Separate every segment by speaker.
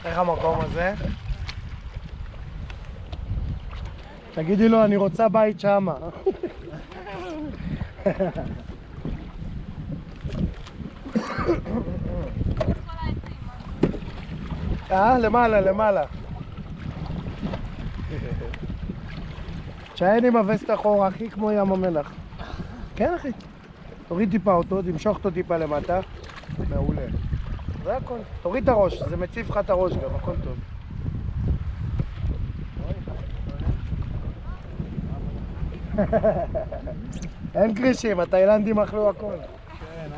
Speaker 1: איך המקום הזה? תגידי לו, אני רוצה בית שמה. למעלה, למעלה. תשען עם הווסט אחורה, הכי כמו ים המלח. כן, אחי. תוריד טיפה אותו, תמשוך אותו טיפה למטה. מעולה. זה הכל. תוריד את הראש, זה מציף לך את הראש גם, הכל טוב. אין כרישים, התאילנדים אכלו הכל.
Speaker 2: כן,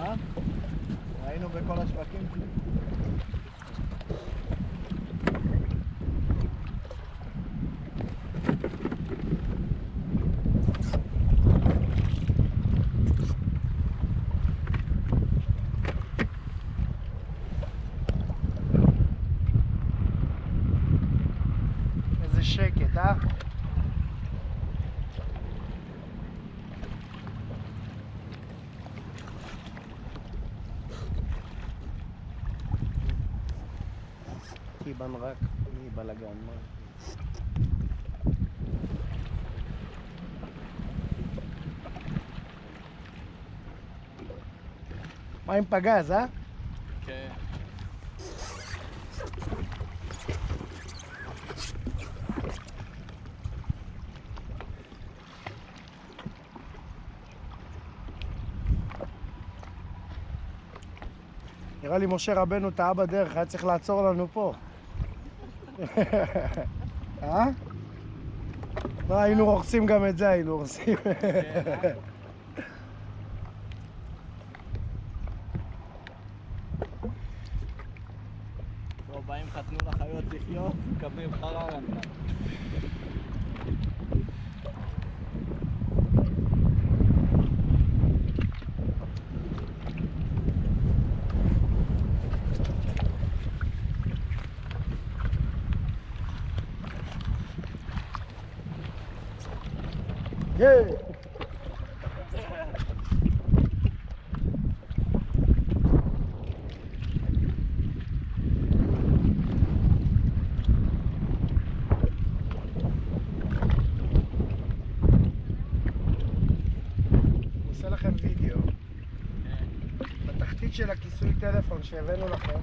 Speaker 2: ראינו בכל השווקים.
Speaker 1: איזה שקט, טיבן רק מבלגן, מה? מים פגז,
Speaker 2: כן.
Speaker 1: נראה לי משה רבנו טעה בדרך, היה צריך לעצור לנו פה. לא, היינו רוחצים גם את זה, היינו רוחצים.
Speaker 2: פה באים חתנו לחיות לחיות, מקבלים חררה.
Speaker 1: עושה לכם וידאו. בתחתית של הכיסוי טלפון שהבאנו לכם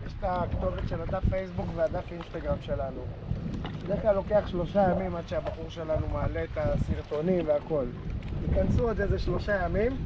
Speaker 1: יש את הכתובת של הדף פייסבוק והדף אינסטגרם שלנו. בדרך כלל לוקח 3 ימים עד שהבחור שלנו מעלה את הסרטונים והכל. ייכנסו עוד איזה 3 ימים